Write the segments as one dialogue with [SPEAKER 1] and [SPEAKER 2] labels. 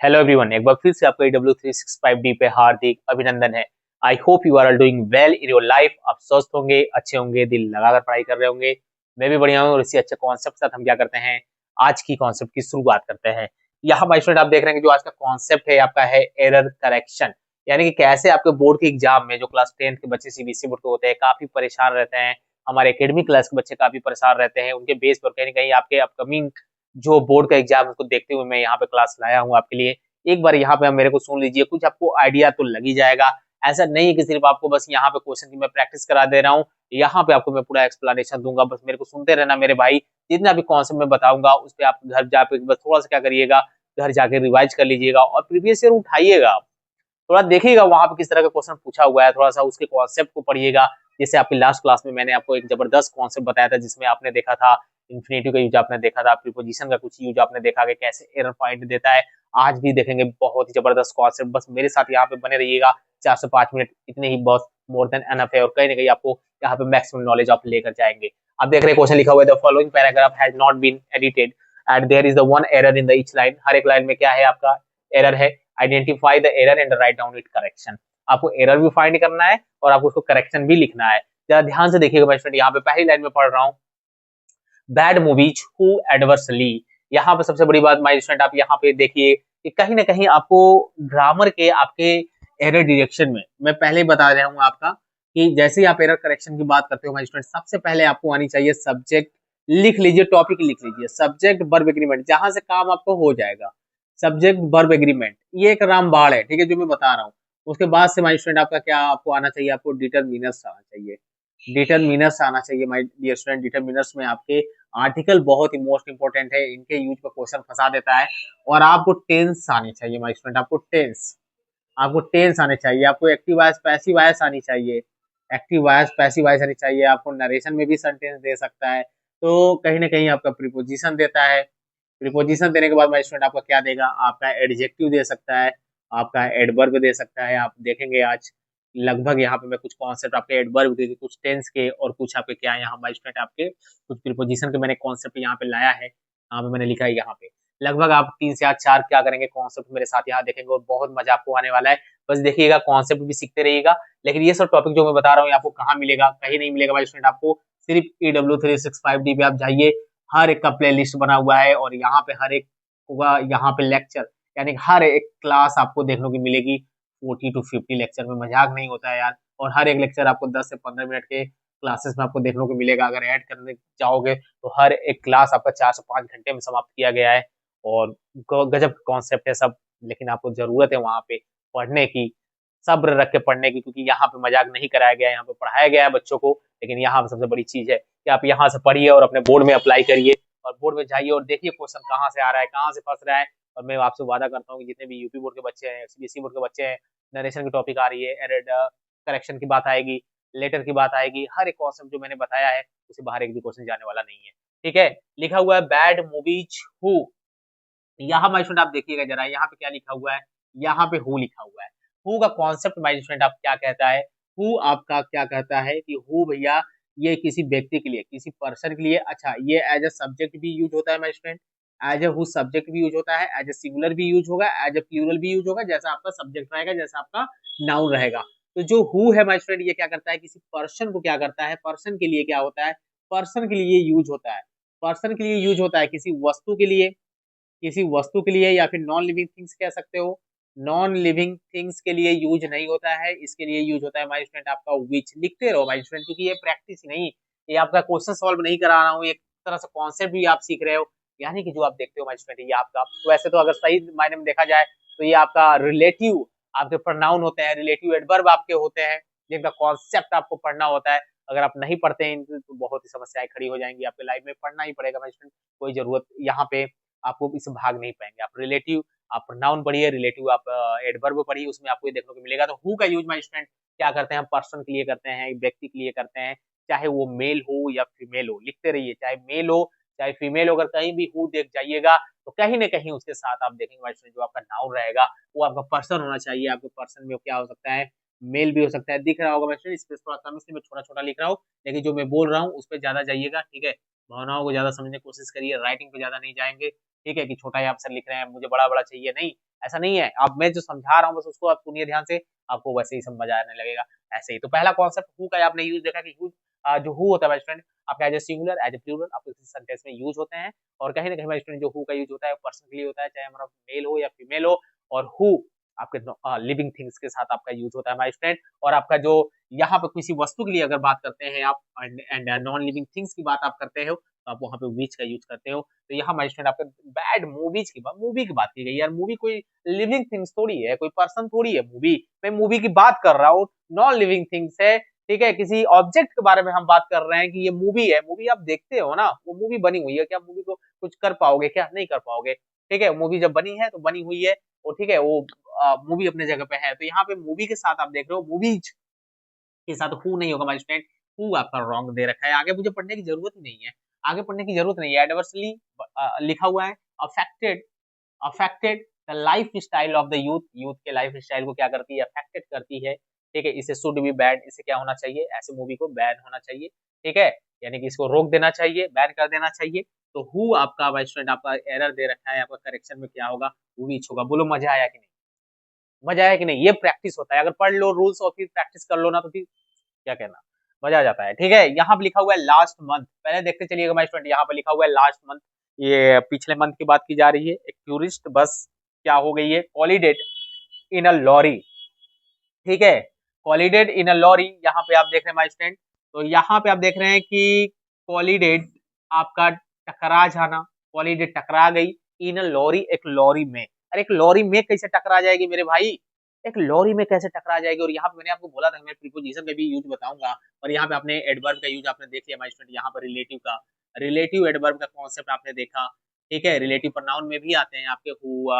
[SPEAKER 1] Hello everyone, एक बार फिर से आपका W365D पे हार्दिक अभिनंदन है। I hope you are all doing well in your life. आप स्वस्थ होंगे, अच्छे होंगे, दिल लगाकर पढ़ाई कर रहे होंगे। मैं भी बढ़िया हूँ और इसी अच्छे कॉन्सेप्ट के साथ हम क्या करते हैं, आज की कॉन्सेप्ट की शुरुआत करते हैं। यहाँ बाई स्टूडेंट आप देख रहे हैं कि जो आज का कॉन्सेप्ट है आपका है एरर करेक्शन। यानी कि कैसे आपके बोर्ड के एग्जाम में जो क्लास 10 के बच्चे सीबीएसई बोर्ड के होते हैं काफी परेशान रहते हैं। हमारे एकेडमिक क्लास के बच्चे काफी परेशान रहते हैं। उनके बेस पर कहीं ना कहीं आपके अपकमिंग जो बोर्ड का एग्जाम उसको देखते हुए मैं यहाँ पे क्लास लाया हूँ आपके लिए। एक बार यहाँ पे आप मेरे को सुन लीजिए, कुछ आपको आइडिया तो लग ही जाएगा। ऐसा नहीं है कि सिर्फ आपको बस यहाँ पे क्वेश्चन की मैं प्रैक्टिस करा दे रहा हूँ। यहाँ पे आपको मैं पूरा एक्सप्लेनेशन दूंगा, बस मेरे को सुनते रहना मेरे भाई। जितना भी कॉन्सेप्ट मैं बताऊंगा उस पर आप घर जाके बस थोड़ा सा क्या करिएगा, घर जाके रिवाइज कर लीजिएगा और प्रीवियस ईयर उठाइएगा। थोड़ा देखिएगा वहां पे किस तरह का क्वेश्चन पूछा हुआ है, थोड़ा सा उसके कॉन्सेप्ट को पढ़िएगा। जैसे आपकी लास्ट क्लास में मैंने आपको एक जबरदस्त कॉन्सेप्ट बताया था जिसमें आपने देखा था इन्फिनिटिव का यूज आपने देखा था, प्रीपोजिशन का कुछ यूज आपने देखा कि कैसे एरर पॉइंट देता है। आज भी देखेंगे बहुत ही जबरदस्त कॉन्सेप्ट। बस मेरे साथ यहाँ पे बने रहिएगा, 4 से 5 मिनट इतने ही बहुत मोर देन एनफ है और कहीं ना कहीं आपको यहाँ पे मैक्सिमम नॉलेज आप लेकर जाएंगे। आप देख रहे हैं क्वेश्चन लिखा हुआ है, the following paragraph has not been edited and there is the one error in the each line. हर एक लाइन में क्या है आपका एरर है। Identify the error and write down it correction. आपको एरर भी फाइंड करना है और आपको उसको करेक्शन भी लिखना है। जरा ध्यान से देखिएगा मैं स्टूडेंट, यहाँ पे पहली लाइन में पढ़ रहा हूँ, बैड मूवीज हु एडवर्सली। यहाँ पे सबसे बड़ी बात माय स्टूडेंट आप यहाँ पे देखिए कि कहीं ना कहीं आपको ग्रामर के आपके एरर डिरेक्शन में मैं पहले ही बता रहा हूँ आपका कि जैसे ही आप एरर करेक्शन की बात करते हो माय स्टूडेंट, सबसे पहले आपको आनी चाहिए सब्जेक्ट। लिख लीजिए, टॉपिक लिख लीजिए, सब्जेक्ट वर्ब एग्रीमेंट, जहां से काम आपको हो जाएगा। सब्जेक्ट वर्ब एग्रीमेंट ये एक रामबाण है, ठीक है, जो मैं बता रहा हूँ। उसके बाद से माय स्टूडेंट आपका क्या आपको आना चाहिए, आपको डिटरमिनर्स आना चाहिए। डिटरमिनर्स आना चाहिए माय डियर स्टूडेंट। डिटरमिनर्स में आपके आर्टिकल बहुत ही मोस्ट इंपोर्टेंट है, इनके यूज पर क्वेश्चन फंसा देता है। और आपको टेंस आनी चाहिए माय स्टूडेंट, आपको टेंस आने चाहिए, आपको एक्टिव वॉइस पैसिव वॉइस आनी चाहिए। एक्टिव वॉइस पैसिव वॉइस आनी चाहिए। आपको नरेशन में भी सेंटेंस दे सकता है, तो कहीं ना कहीं आपका प्रीपोजिशन देता है। प्रीपोजिशन देने के बाद माय स्टूडेंट आपका क्या देगा, आपका एडजेक्टिव दे सकता है, आपका एडवर्ब दे सकता है। आप देखेंगे आज लगभग यहाँ पे मैं कुछ कॉन्सेप्ट आपके एडवर्ब के, कुछ टेंस के और कुछ आपके क्या यहाँ माय स्टूडेंट आपके कुछ प्रीपोजिशन के मैंने कॉन्सेप्ट यहाँ पे लाया है। यहाँ पे मैंने लिखा है यहाँ पे लगभग आप 3 से 4 क्या करेंगे कॉन्सेप्ट मेरे साथ यहाँ देखेंगे और बहुत मजा आपको आने वाला है। बस देखिएगा, कॉन्सेप्ट भी सीखते रहिएगा। लेकिन ये सब टॉपिक जो मैं बता रहा हूँ ये आपको कहाँ मिलेगा, कहीं नहीं मिलेगा भाई स्टूडेंट। आपको सिर्फ EW365D पे आप जाइए, हर एक का प्ले लिस्ट बना हुआ है और यहाँ पे हर एक होगा, यहाँ पे लेक्चर यानी हर एक क्लास आपको देखने को मिलेगी। 40 to 50 लेक्चर में मजाक नहीं होता है यार। और हर एक लेक्चर आपको 10 से 15 मिनट के क्लासेस में आपको देखने को मिलेगा। अगर ऐड करने जाओगे तो हर एक क्लास आपका 4 से 5 घंटे में समाप्त किया गया है और गजब कॉन्सेप्ट है सब। लेकिन आपको जरूरत है वहां पे पढ़ने की, सब्र रख के पढ़ने की, क्योंकि यहाँ पे मजाक नहीं कराया गया है, यहाँ पे पढ़ाया गया है बच्चों को। लेकिन यहाँ पे सबसे बड़ी चीज है कि आप यहाँ से पढ़िए और अपने बोर्ड में अप्लाई करिए और बोर्ड में जाइए और देखिए क्वेश्चन कहाँ से आ रहा है, कहाँ से फंस रहा है। और मैं आपसे वादा करता हूँ कि जितने भी यूपी बोर्ड के बच्चे हैं, सीबीएसई बोर्ड के बच्चे हैं, नरेशन की टॉपिक आ रही है, एरर करेक्शन की बात आएगी, लेटर की बात आएगी, हर एक कॉन्सेप्ट जो मैंने बताया है उसे बाहर एक भी क्वेश्चन जाने वाला नहीं है। ठीक है, लिखा हुआ है बैड मूवीज हु। यहाँ माय स्टूडेंट आप देखिएगा जरा, यहाँ पे क्या लिखा हुआ है, यहाँ पे हु लिखा हुआ है। हु का कॉन्सेप्ट माय स्टूडेंट आप क्या कहता है, हु आपका क्या कहता है कि हु भैया ये किसी व्यक्ति के लिए, किसी पर्सन के लिए, अच्छा ये एज अ सब्जेक्ट भी यूज होता है my student. As a who subject भी यूज होता है, एज अ सिंगुलर भी यूज होगा, एज अ प्लूरल भी यूज होगा, जैसा आपका सब्जेक्ट रहेगा, जैसा आपका नाउन रहेगा। तो जो हु है माय स्टूडेंट ये क्या करता है, किसी पर्सन को क्या करता है, पर्सन के लिए क्या होता है, पर्सन के लिए यूज होता है। पर्सन के लिए यूज होता है, किसी वस्तु के लिए, किसी वस्तु के लिए या फिर नॉन लिविंग थिंग्स कह सकते हो। नॉन लिविंग थिंग्स के लिए यूज नहीं होता है, इसके लिए यूज होता है माय स्टूडेंट आपका विच। लिखते रहो माय स्टूडेंट, क्योंकि ये प्रैक्टिस ही नहीं, ये आपका क्वेश्चन सॉल्व नहीं करा रहा हूँ, एक तरह से कॉन्सेप्ट भी आप सीख रहे हो। यानी कि जो आप देखते हो माय स्टूडेंट ये आपका, वैसे तो अगर सही मायने में देखा जाए तो ये आपका रिलेटिव आपके प्रोनाउन होते हैं, रिलेटिव एडवर्ब आपके होते हैं, जिनका कॉन्सेप्ट आपको पढ़ना होता है। अगर आप नहीं पढ़ते हैं तो बहुत ही समस्याएं खड़ी हो जाएंगी आपके लाइफ में, पढ़ना ही पड़ेगा माय स्टूडेंट। कोई जरूरत यहाँ पे आपको इससे भाग नहीं पाएंगे। आप रिलेटिव, आप नाउन पढ़िए, रिलेटिव आप एडवर्ब पढ़िए, उसमें आपको ये देखने को मिलेगा। तो हु का यूज माय स्टूडेंट क्या करते हैं, हम पर्सन के लिए करते हैं, एक व्यक्ति के लिए करते हैं, चाहे वो मेल हो या फीमेल हो। लिखते रहिए, चाहे मेल हो चाहे फीमेल हो, अगर कहीं भी हु देख जाइएगा तो कहीं ना कहीं उसके साथ आप देखेंगे माय स्टूडेंट जो आपका नाउन रहेगा वो आपका पर्सन होना चाहिए। आपके पर्सन में क्या हो सकता है, मेल भी हो सकता है। दिख रहा होगा माय स्टूडेंट, इस पे थोड़ा कम, इसलिए मैं छोटा छोटा लिख रहा हूँ, लेकिन जो मैं बोल रहा हूँ उस पर ज्यादा जाइएगा। ठीक है, भावनाओं को ज्यादा समझने की कोशिश करिए, राइटिंग पे ज्यादा नहीं जाएंगे। ठीक है कि छोटा ही आंसर लिख रहे हैं, मुझे बड़ा बड़ा चाहिए नहीं, ऐसा नहीं है। अब मैं जो समझा रहा हूँ बस उसको आप सुनिए ध्यान से, आपको वैसे ही समझ आने लगेगा ऐसे ही। तो पहला कॉन्सेप्ट हु का आपने यूज देखा कि हु, जो हु होता है माय स्टूडेंट आपका as a singular as a plural आपके किसी सेंटेंस में यूज होते हैं। और कहीं ना कहीं माय स्टूडेंट जो हु का यूज होता है पर्सन के लिए होता है, चाहे हमारा मेल हो या फीमेल हो। और हु आपके लिविंग थिंग्स के साथ आपका यूज होता है माय स्टूडेंट। और आपका जो यहाँ पे किसी वस्तु के लिए अगर बात करते हैं आप एंड नॉन लिविंग थिंग्स की बात आप करते हो तो आप वहाँ पे विच का यूज करते हो। तो यहाँ माय स्टूडेंट आपके बैड मूवीज की बात, मूवी की बात की गई यार। मूवी कोई लिविंग थिंग्स थोड़ी है, कोई पर्सन थोड़ी है मूवी। मैं मूवी की बात कर रहा हूँ, नॉन लिविंग थिंग्स है। ठीक है, किसी ऑब्जेक्ट के बारे में हम बात कर रहे हैं कि ये मूवी है। मूवी आप देखते हो ना, वो मूवी बनी हुई है, क्या मूवी को कुछ कर पाओगे क्या? नहीं कर पाओगे। ठीक है, मूवी जब बनी है तो बनी हुई है। और ठीक है, वो मूवी अपने जगह पे है। तो यहाँ पे मूवी के साथ आप देख रहे हो, मूवीज के साथ हु नहीं होगा माय स्टूडेंट। हु आपका रॉन्ग दे रखा है, आगे मुझे पढ़ने की जरूरत ही नहीं है। आगे पढ़ने की जरूरत नहीं है। एडवर्सली लिखा हुआ है, affected, affected the life style of the youth. Youth के लाइफ स्टाइल को क्या करती है? अफेक्टेड करती है। ठीक है, इसे शुड बी बैन, इसे क्या होना चाहिए? ऐसे मूवी को बैन होना चाहिए। ठीक है, यानी कि इसको रोक देना चाहिए, बैन कर देना चाहिए। तो हु आपका माय स्टूडेंट आपका एरर दे रखा है, आपका करेक्शन में क्या होगा? विच होगा। बोलो मजा आया कि नहीं? मजा आया कि नहीं? ये प्रैक्टिस होता है, अगर पढ़ लो रूल्स और फिर प्रैक्टिस कर लो ना तो फिर क्या कहना, मजा आ जाता है। ठीक है, यहाँ पे लिखा हुआ है लास्ट मंथ, पहले देखते चलिएगा माय स्टूडेंट। यहाँ पे लिखा हुआ है लास्ट मंथ, ये पिछले मंथ की बात की जा रही है। एक टूरिस्ट बस क्या हो गई है? Collided in a lorry. ठीक है, कॉलिडेड इन अ लॉरी, यहाँ पे आप देख रहे हैं माय स्टूडेंट। तो यहाँ पे आप देख रहे हैं कि कॉलिडेड आपका टकरा जाना, कॉलिडेड टकरा गई इन अ लॉरी, एक लॉरी में। अरे एक लॉरी में कैसे टकरा जाएगी मेरे भाई? एक लॉरी में कैसे टकरा जाएगी? और यहाँ पे मैंने आपको बोला था मैं प्रीपोजिशन में भी यूज बताऊंगा। और यहाँ पे आपने एडवर्ब का यूज आपने देख लिया माय स्टूडेंट। यहाँ पर रिलेटिव का, रिलेटिव एडवर्ब का कॉन्सेप्ट आपने देखा। ठीक है, रिलेटिव प्रोनाउन में भी आते हैं आपके हु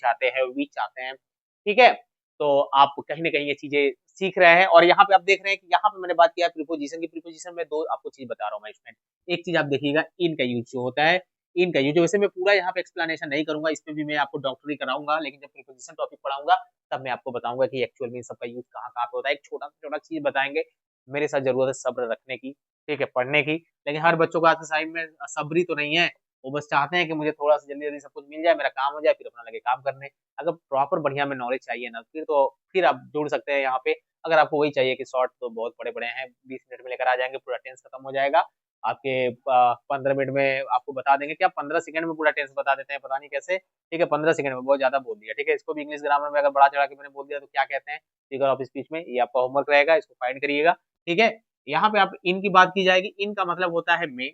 [SPEAKER 1] आते हैं, विच आते हैं। ठीक है, तो आप कहीं न कहीं ये चीज़ें सीख रहे हैं। और यहाँ पे आप देख रहे हैं कि यहाँ पे मैंने बात किया प्रीपोजिशन की। प्रीपोजिशन में 2 आपको चीज़ बता रहा हूँ मैं इसमें। एक चीज़ आप देखिएगा, इन का यूज़ जो होता है, इन का यूज़ वैसे मैं पूरा यहाँ पे एक्सप्लेनेशन नहीं करूँगा, इसमें भी मैं आपको डॉक्टरी कराऊँगा, लेकिन जब प्रीपोजिशन टॉपिक पढ़ाऊँगा तब मैं आपको बताऊँगा कि एक्चुअल में इन सबका यूज़ कहाँ-कहाँ पे होता है। एक छोटा-छोटा चीज़ बताएँगे। मेरे साथ ज़रूरत है सब्र रखने की, ठीक है, पढ़ने की। लेकिन हर बच्चों को आज के टाइम में सब्र ही तो नहीं है। वो बस चाहते हैं कि मुझे थोड़ा-सा जल्दी-जल्दी सब कुछ मिल जाए, मेरा काम हो जाए, फिर अपना लगे काम करने। अगर प्रॉपर बढ़िया में नॉलेज चाहिए ना, फिर तो फिर आप जुड़ सकते हैं यहाँ पे। अगर आपको वही चाहिए कि शॉर्ट तो बहुत बड़े-बड़े हैं, 20 मिनट में लेकर आ जाएँगे, पूरा टेंस खत्म हो जाएगा। आपके 15 मिनट में आपको बता देंगे कि आप 15 सेकंड में पूरा टेंस बता देते हैं, पता नहीं कैसे। ठीक है, 15 सेकंड में बहुत ज़्यादा बोल दिया। ठीक है, इसको भी इंग्लिश ग्रामर में अगर बढ़ा-चढ़ा के मैंने बोल दिया तो क्या कहते हैं? फिगर ऑफ स्पीच में। ये आपका होमवर्क रहेगा, इसको फाइंड करिएगा। ठीक है, यहाँ पे आप इन की बात की जाएगी। इन का मतलब होता है में,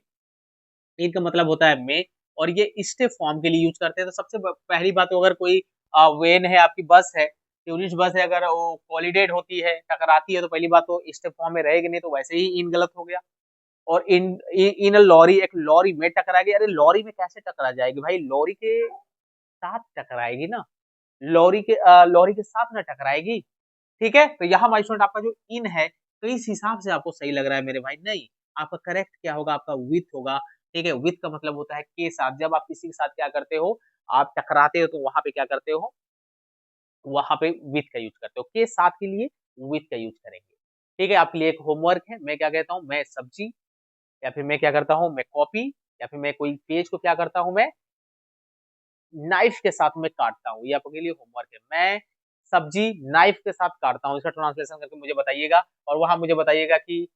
[SPEAKER 1] इन का मतलब होता है में। और ये स्टेप फॉर्म के लिए यूज़ करते हैं। तो सबसे पहली बात तो अगर कोई वेन है, आपकी बस है, टूरिस्ट बस है, अगर वो कोलिडेट होती है, टकराती है तो पहली बात तो स्टेप फॉर्म में रहेगी, नहीं तो वैसे ही इन गलत हो गया। और इन अ लॉरी, एक लॉरी में टकरा गई। अरे लॉरी में कैसे टकरा जाएगी भाई? लॉरी के साथ टकराएगी ना, लॉरी के साथ ना टकराएगी। ठीक है, तो यहाँ माय स्टूडेंट आपका जो इन है, तो इस हिसाब से आपको सही लग रहा है मेरे भाई। नहीं, आपका करेक्ट क्या होगा? आपका विथ होगा। ठीक है, विथ का मतलब होता है के साथ। जब आप किसी के साथ क्या करते हो, आप टकराते हो तो वहां पे क्या करते हो? वहां पे विथ का यूज करते हो। के साथ के लिए विथ का यूज करेंगे। ठीक है, आपके लिए एक होमवर्क है। मैं क्या कहता हूँ? मैं सब्जी, या फिर मैं क्या करता हूँ? मैं कॉपी, या फिर मैं कोई पेज को क्या करता हूँ? मैं नाइफ के साथ में काटता हूँ। ये आपके लिए होमवर्क है। मैं सब्जी नाइफ के साथ काटता हूँ। इसका ट्रांसलेशन करके मुझे बताइएगा। और वहां मुझे बताइएगा कि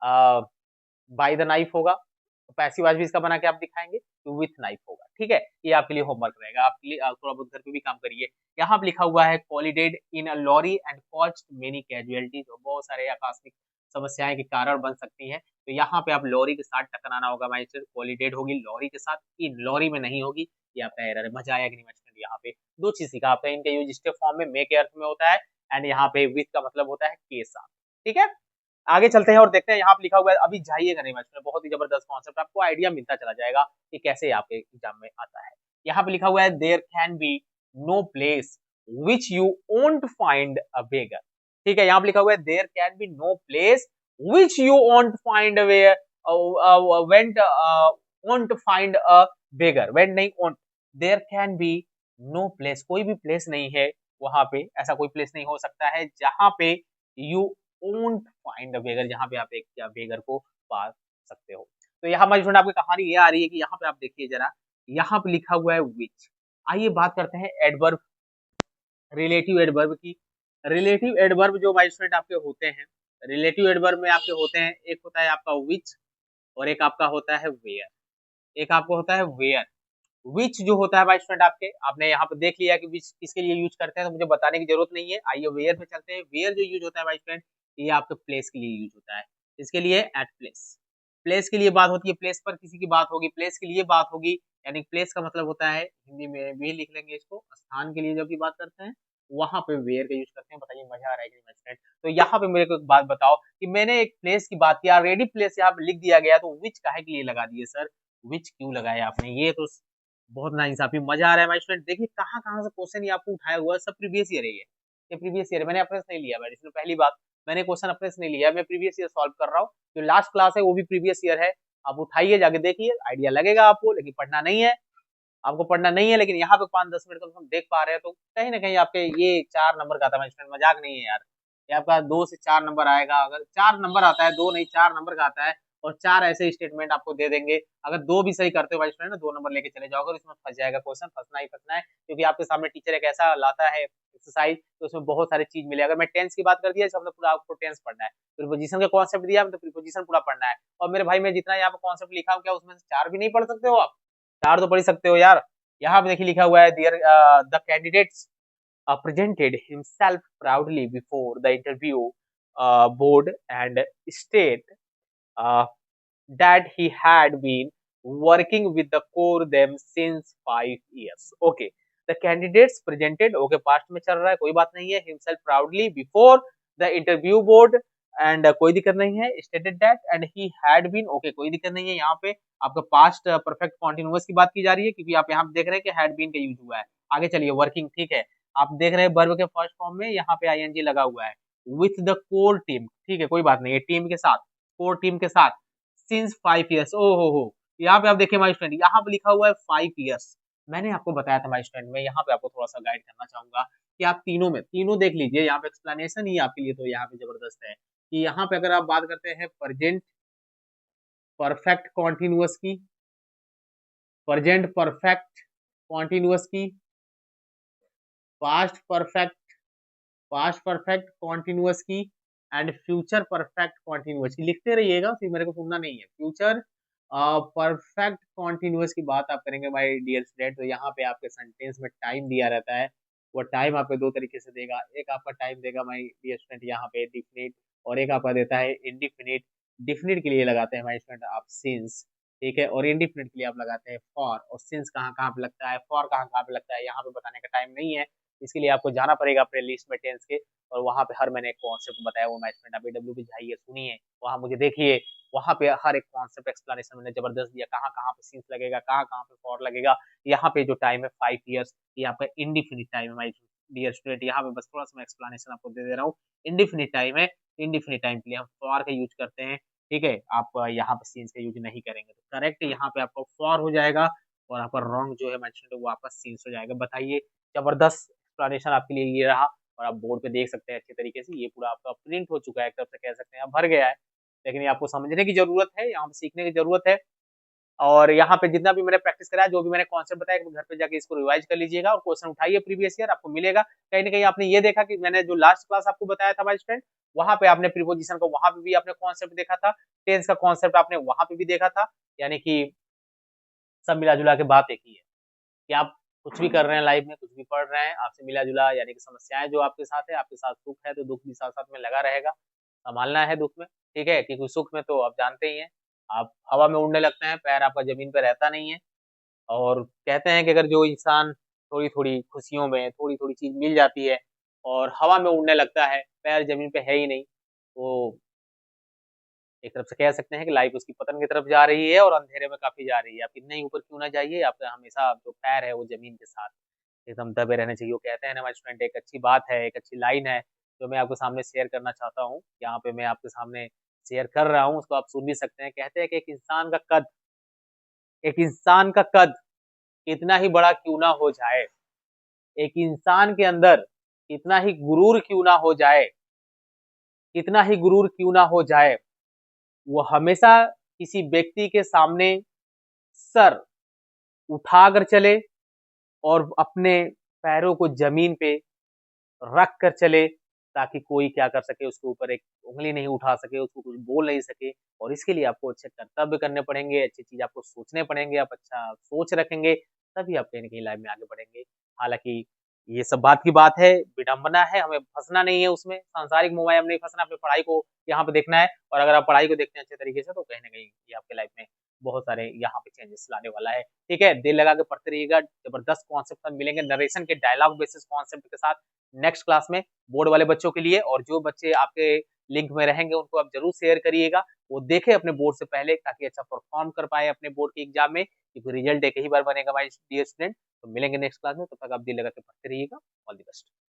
[SPEAKER 1] बाय द नाइफ होगा, तो पैसिव वॉइस भी इसका बना के आप दिखाएंगे, तो विथ नाइफ होगा। ठीक है, ये आपके लिए होमवर्क रहेगा। आपके लिए थोड़ा बहुत घर पे भी काम करिए। यहाँ पे लिखा हुआ है collided in a lorry and caused many casualties, बहुत सारे आकस्मिक समस्याएं के कारण बन सकती हैं। तो यहाँ पे आप लॉरी के साथ टकराना होगा माइस्टर। कॉलिडेड होगी लॉरी के साथ, इन लॉरी में नहीं होगी। ये आपका एरर है। मजा आया कि नहीं माइस्टर? यहाँ पे दो चीज सीखा आपका। इनका यूज स्टेप फॉर्म में मे के अर्थ में होता है, एंड यहाँ पे विथ का मतलब होता है के साथ। ठीक है, आगे चलते हैं और देखते हैं। यहाँ पे लिखा हुआ है, अभी जाइएगा नहीं मैच में, बहुत ही जबरदस्त कॉन्सेप्ट, आपको आइडिया मिलता चला जाएगा कि कैसे आपके एग्जाम में आता है। यहाँ पे लिखा हुआ है there can be no place which you won't find a beggar. ठीक है, यहाँ पे लिखा हुआ है there can be no place which you won't find where, went won't find a beggar. Went नहीं, won't. There can be no place, कोई भी प्लेस नहीं है वहां पे, ऐसा कोई प्लेस नहीं हो सकता है जहां पे यू ओंट फाइंड अ बेगर, जहाँ पे आप एक या बेगर को पा सकते हो। तो यहाँ हमारी फ्रेंड आपकी कहानी ये आ रही है कि यहाँ पे आप देखिए जरा, यहाँ पे लिखा हुआ है विच। आइए बात करते हैं एडवर्ब रिलेटिव एडवर्ब की। रिलेटिव एडवर्ब जो भाई स्टूडेंट आपके होते हैं, रिलेटिव एडवर्ब में आपके होते हैं, एक होता है आपका विच और एक आपका होता है वेयर। एक आपको होता है वेयर। विच जो होता है भाई स्टूडेंट आपके, आपने यहाँ पे देख लिया कि विच किसके लिए यूज करते हैं, तो मुझे बताने की जरूरत नहीं है। आइए वेयर पे चलते हैं। वेयर जो यूज होता है भाई स्टूडेंट, ये आपके प्लेस के लिए यूज होता है। इसके लिए एट प्लेस, प्लेस के लिए बात होती है, प्लेस पर किसी की बात होगी, प्लेस के लिए बात होगी। यानी प्लेस का मतलब होता है, हिंदी में भी लिख लेंगे इसको, स्थान के लिए जब भी बात करते हैं वहां पे वेयर का यूज करते हैं। बताइए मजा आ रहा है कि नहीं स्टूडेंट? तो यहाँ पे मेरे को एक बात बताओ कि मैंने एक प्लेस की बात की, ऑलरेडी प्लेस यहाँ पे लिख दिया गया, तो विच काहे के लिए लगा दिए सर? विच क्यों लगाया आपने? ये तो बहुत नाइंसाफी। मजा आ रहा है भाई स्टूडेंट। देखिए कहाँ कहाँ से क्वेश्चन ये आपको उठाया हुआ है, सब प्रीवियस ईयर है ये प्रीवियस ईयर। मैंने अपने से नहीं लिया भाई, इसमें पहली बात, मैंने क्वेश्चन अपने से नहीं लिया, मैं प्रीवियस ईयर सॉल्व कर रहा हूँ। जो लास्ट क्लास है वो भी प्रीवियस ईयर है। आप उठाइए, जाके देखिए, आइडिया लगेगा आपको, लेकिन पढ़ना नहीं है, आपको पढ़ना नहीं है। लेकिन यहाँ पे 5-10 मिनट कम से कम देख पा रहे हैं, तो कहीं ना कहीं आपके ये 4 नंबर का था स्टूडेंट, मजाक नहीं है यार। ये आपका 2 से 4 नंबर आएगा, अगर 4 नंबर आता है, 2 नहीं 4 नंबर का आता है। और 4 ऐसे स्टेटमेंट आपको दे देंगे, अगर 2 भी सही करते हो भाई स्टूडेंट, 2 नंबर लेके चले जाओगे, इसमें फंस जाएगा क्वेश्चन, फंसना ही फंसना है। क्योंकि आपके सामने टीचर एक ऐसा लाता है एक्सरसाइज, तो उसमें बहुत सारी चीज मिले। अगर मैं टेंस की बात कर दिया, हमने पूरा आपको टेंस पढ़ना है। प्रीपोजिशन का कॉन्सेप्ट दिया, तो प्रीपोजिशन पूरा पढ़ना है। और मेरे भाई मैं जितना यहाँ पे कॉन्सेप्ट लिखा हूँ, क्या उसमें से 4 भी नहीं पढ़ सकते हो आप? 4 तो पढ़ ही सकते हो यार। यहाँ पे देखिए लिखा हुआ है, dear the candidates presented himself proudly before the interview board and state uh, that he had been working with the core them since 5 years. Okay, the candidates presented, okay past में चल रहा है, कोई बात नहीं है, himself proudly before the interview board and कोई दिक्कत नहीं है, stated that and he had been, okay कोई दिक्कत नहीं है। यहाँ पे आपका पास्ट परफेक्ट कॉन्टिन्यूअस की बात की जा रही है, क्योंकि आप यहाँ पे देख रहे हैं कि हैड बीन का यूज हुआ है। आगे चलिए, वर्किंग, ठीक है, आप देख रहे हैं वर्ब के फर्स्ट फॉर्म में यहाँ पे आईएनजी लगा हुआ है। विथ द कोर टीम, ठीक है कोई बात नहीं है, टीम के साथ, कोर टीम के साथ, सिंस 5 years। ओ हो, यहाँ पे आप देखिए माई स्टूडेंट, यहाँ पे लिखा हुआ है 5 years। मैंने आपको बताया था माई स्टूडेंट, मैं यहाँ पे आपको थोड़ा सा गाइड करना चाहूंगा कि आप तीनों में, तीनों देख लीजिए, यहाँ पे एक्सप्लेनेशन ही आपके लिए तो यहाँ पे जबरदस्त है कि यहाँ पे अगर आप बात करते हैं प्रेजेंट परफेक्ट कॉन्टिन्यूअस की, प्रेजेंट परफेक्ट कॉन्टिन्यूअस की, पास्ट परफेक्ट कॉन्टिन्यूअस की एंड फ्यूचर परफेक्ट कॉन्टिन्यूअस की। लिखते रहिएगा, फिर मेरे को सुनना नहीं है। फ्यूचर परफेक्ट कॉन्टिन्यूअस की बात आप करेंगे माय डियर स्टूडेंट, तो यहाँ पे आपके सेंटेंस में टाइम दिया रहता है। वो टाइम आपको 2 तरीके से देगा, एक आपका टाइम देगा माय डियर स्टूडेंट यहाँ पे डिफिनिट, और एक आपका देता है इनडिफिनिट। डिफिनिट के लिए लगाते हैं माय स्टूडेंट आप सिंस, ठीक है, और इनडिफिनिट के लिए आप लगाते हैं फॉर। और सिंस कहाँ कहाँ पे लगता है, फॉर कहाँ कहाँ पे लगता है, यहाँ पे बताने का टाइम नहीं है। इसके लिए आपको जाना पड़ेगा अपने लिस्ट में टेंस के, और वहाँ पे हर मैंने एक कॉन्सेप्ट बताया, वो मैच में डब्ल्यू भी जाइए, सुनिए, वहाँ मुझे देखिए, वहाँ पे हर एक कॉन्सेप्ट एक्सप्लेनेशन मैंने जबरदस्त दिया, कहाँ कहाँ पे सिंस लगेगा, कहाँ कहाँ पे फॉर लगेगा। यहाँ पे जो टाइम है 5 years, ये आपका इंडिफिनिट टाइम है माय डियर स्टूडेंट। यहाँ पे बस थोड़ा सा मैं एक्सप्लेनेशन आपको दे रहा हूँ। इंडिफिनिट टाइम है, इंडिफिनिट टाइम के लिए हम फॉर का यूज करते हैं, ठीक है। आप यहाँ पे सिंस का यूज नहीं करेंगे, तो करेक्ट यहाँ पे आपका फॉर हो जाएगा, और आपका रॉन्ग जो है मैं वो आपका सिंस हो जाएगा। बताइए, जबरदस्त एक्सप्लेनेशन आपके लिए ये रहा, और आप बोर्ड पे देख सकते हैं अच्छे तरीके से, ये पूरा आपका प्रिंट हो चुका है, एक तरफ से कह सकते हैं भर गया है। लेकिन ये आपको समझने की जरूरत है, यहाँ पे सीखने की जरूरत है। और यहाँ पे जितना भी मैंने प्रैक्टिस कराया, जो भी मैंने कॉन्सेप्ट बताया, घर पे जाके इसको रिवाइज कर लीजिएगा, और क्वेश्चन उठाइए प्रीवियस ईयर, आपको मिलेगा। कहीं ना कहीं आपने ये देखा कि मैंने जो लास्ट क्लास आपको बताया था माय स्टूडेंट, वहां पे आपने प्रीपोजिशन का, वहां पे भी आपने कॉन्सेप्ट देखा था, टेंस का कॉन्सेप्ट आपने वहां पे भी देखा था। यानी कि सब मिला जुला के बात एक ही है कि आप कुछ भी कर रहे हैं लाइफ में, कुछ भी पढ़ रहे हैं, आपसे मिला जुला, यानी कि समस्याएं जो आपके साथ है, आपके साथ सुख है तो दुख भी साथ साथ में लगा रहेगा। संभालना है दुख में, ठीक है, क्योंकि सुख में तो आप जानते ही हैं, आप हवा में उड़ने लगते हैं, पैर आपका जमीन पे रहता नहीं है। और कहते हैं कि अगर जो इंसान थोड़ी थोड़ी खुशियों में थोड़ी थोड़ी चीज मिल जाती है और हवा में उड़ने लगता है, पैर जमीन पे है ही नहीं, तो एक तरफ से कह सकते हैं कि लाइफ उसकी पतन की तरफ जा रही है, और अंधेरे में काफी जा रही है। आप कितने ही ऊपर क्यों ना जाइए, आपका हमेशा जो पैर है वो जमीन के साथ एकदम दबे रहने चाहिए। वो कहते हैं ना माय स्टूडेंट, एक अच्छी बात है, एक अच्छी लाइन है, जो मैं आपके सामने शेयर करना चाहता हूँ, यहाँ पे मैं आपके सामने शेयर कर रहा हूँ, उसको आप सुन भी सकते हैं। कहते हैं कि एक इंसान का कद कितना ही बड़ा क्यों ना हो जाए, एक इंसान के अंदर कितना ही गुरूर क्यों ना हो जाए, कितना ही गुरूर क्यों ना हो जाए, वो हमेशा किसी व्यक्ति के सामने सर उठाकर चले, और अपने पैरों को जमीन पे रख कर चले, ताकि कोई क्या कर सके, उसके ऊपर एक उँगली नहीं उठा सके, उसको कुछ बोल नहीं सके। और इसके लिए आपको अच्छे कर्तव्य करने पड़ेंगे, अच्छी चीज़ आपको सोचने पड़ेंगे, आप अच्छा सोच रखेंगे, तभी आप कहीं न कहीं लाइफ़ में आगे बढ़ेंगे। हालाँकि ये सब बात की बात है, विडंबना है, हमें फँसना नहीं है उसमें, सांसारिक मोह माया में नहीं फँसना, अपनी पढ़ाई को यहाँ पे देखना है। और अगर आप पढ़ाई को देखते हैं अच्छे तरीके से, तो कहीं न कहीं ये आपके लाइफ़ में बहुत सारे यहाँ पे चेंजेस लाने वाला है। ठीक है? दिल लगा के पढ़ते रहिएगा, जबरदस्त कॉन्सेप्ट अब मिलेंगे नरेशन के डायलॉग बेसिस कॉन्सेप्ट के साथ नेक्स्ट क्लास में बोर्ड वाले बच्चों के लिए। और जो बच्चे आपके लिंक में रहेंगे, उनको आप ज़रूर शेयर करिएगा। वो देखें अपने बोर्ड से पहले, ताकि अच्छा परफ़ॉर्म कर पाएँ अपने बोर्ड की एग्ज़ाम में, क्योंकि रिज़ल्ट एक ही बार बनेगा माय डियर स्टूडेंट। तो मिलेंगे नेक्स्ट क्लास में, तब तक आप दिल लगा के पढ़ते रहिएगा। All the best.